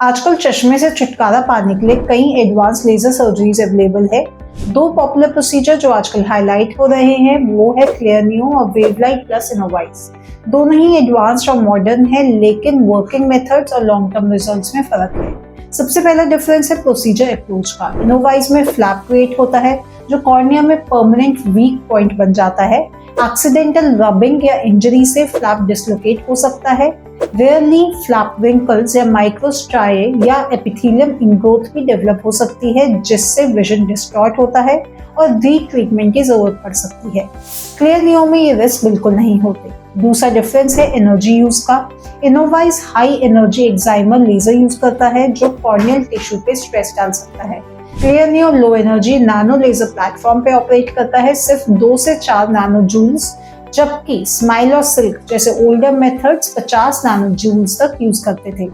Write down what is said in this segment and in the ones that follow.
आजकल चश्मे से छुटकारा पाने के लिए कई एडवांस लेजर सर्जरीज अवेलेबल है। दो पॉपुलर प्रोसीजर जो आजकल हाईलाइट हो रहे हैं वो है क्लियर नियो और वेवलाइट प्लस इनोवाइज। दोनों ही एडवांस्ड और मॉडर्न है, लेकिन वर्किंग मेथड्स और लॉन्ग टर्म रिजल्ट्स में फर्क है। सबसे पहला डिफरेंस है प्रोसीजर अप्रोच का। इनोवाइज में फ्लैप क्रिएट होता है जो कॉर्निया में परमानेंट वीक पॉइंट बन जाता है। एक्सीडेंटल रबिंग या इंजरी से फ्लैप डिसलोकेट हो सकता है। रेयरली फ्लैप रिंकल्स या माइक्रोस्ट्राई या एपिथेलियम इनग्रोथ भी डेवलप हो सकती है, जिससे विजन डिस्टॉर्ट होता है और रीट्रीटमेंट की जरूरत पड़ सकती है। क्लियर नियो में ये रिस्क बिल्कुल नहीं होते। दूसरा डिफरेंस है एनर्जी यूज का। इनोवाइज high energy excimer laser use करता है जो कॉर्नियल टिश्यू पे स्ट्रेस डाल सकता है। Clear neo low energy nano laser platform पे ऑपरेट करता है, सिर्फ 2 से 4 नैनो जूल्स, जबकि स्माइल और सिल्क जैसे ओल्डर मेथड्स 50 नैनो जूल्स तक यूज करते थे।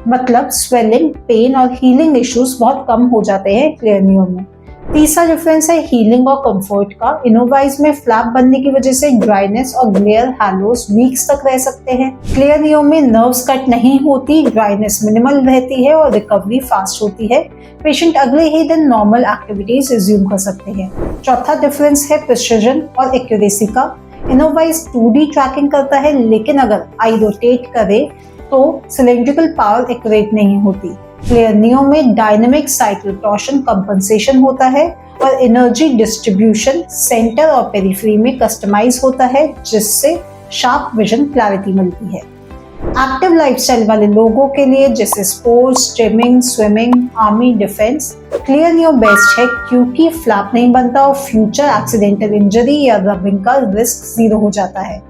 मतलब स्वेलिंग, पेन और हीलिंग इश्यूज बहुत कम हो जाते हैं क्लियर नियो में। तीसरा डिफरेंस है हीलिंग और कंफर्ट का। इनोवाइज में फ्लैप बनने की वजह से ड्राइनेस और ग्लेयर हैलोस वीक्स तक रह सकते हैं। क्लियर नियो में नर्व्स कट नहीं होती, ड्राइनेस मिनिमल रहती है और रिकवरी फास्ट होती है। पेशेंट अगले ही दिन नॉर्मल एक्टिविटीज रिज्यूम कर सकते हैं। चौथा डिफरेंस है प्रिसिजन और एक्यूरेसी का। इनोवाइज 2D ट्रैकिंग करता है, लेकिन अगर आई रोटेट करे तो सिलेंड्रिकल पावर एक्यूरेट नहीं होती। क्लियर नियो में डायनेमिक साइकिल टॉर्शन कंपनसेशन होता है और एनर्जी डिस्ट्रीब्यूशन सेंटर और पेरिफेरी में कस्टमाइज होता है, जिससे शार्प विजन क्लैरिटी मिलती है। एक्टिव लाइफस्टाइल वाले लोगों के लिए जैसे sports, gymming, swimming, army, defence, clear neo best है क्योंकि फ्लैप नहीं बनता और फ्यूचर एक्सीडेंटल इंजरी या रबिंग का रिस्क 0 हो जाता है।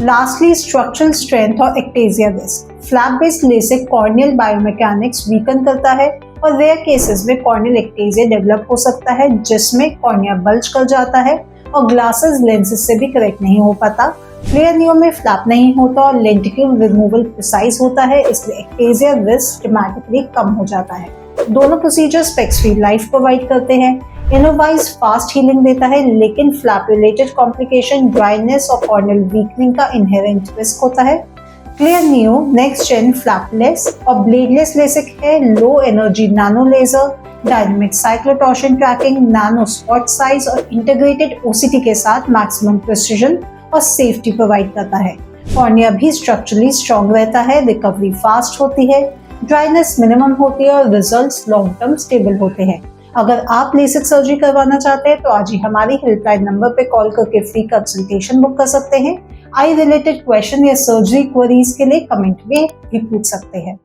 लास्टली स्ट्रक्चरल स्ट्रेंथ और ectasia risk. Flap based LASIK corneal biomechanics weaken करता है और रेयर केसेस में कॉर्नियल एक्टेजिया डेवलप हो सकता है, जिसमें कॉर्निया बल्ज कर जाता है और ग्लासेस लेंसेज से भी करेक्ट नहीं हो पाता। क्लियर नियो में फ्लैप नहीं होता और लेंटिक्यूल रिमूवल प्रिसाइज होता है, इसलिए एक्टेजिया रिस्क ड्रामेटिकली कम हो जाता है। दोनों procedure specs free life provide करते हैं। इनोवाइज फास्ट हीलिंग देता है, लेकिन फ्लैप रिलेटेड कॉम्प्लिकेशन, ड्राइनेस और कॉर्नियल वीकनिंग का इनहेरेंट रिस्क होता है। Clear neo next gen flapless और ब्लेडलेस लेसिक है। Low energy nano laser, dynamic cyclotorsion tracking, nano spot size और इंटीग्रेटेड ओसीटी के साथ मैक्सिमम प्रिसिजन और सेफ्टी प्रोवाइड करता है। कॉर्निया भी स्ट्रक्चरली स्ट्रॉन्ग रहता है, रिकवरी फास्ट होती है, ड्राइनेस मिनिमम होती है और रिजल्ट्स लॉन्ग टर्म स्टेबल होते हैं। अगर आप लेसिक सर्जरी करवाना चाहते हैं तो आज ही हमारी हेल्पलाइन नंबर पे कॉल करके फ्री कंसल्टेशन बुक कर सकते हैं। आई रिलेटेड क्वेश्चन या सर्जरी क्वेरीज के लिए कमेंट में भी पूछ सकते हैं।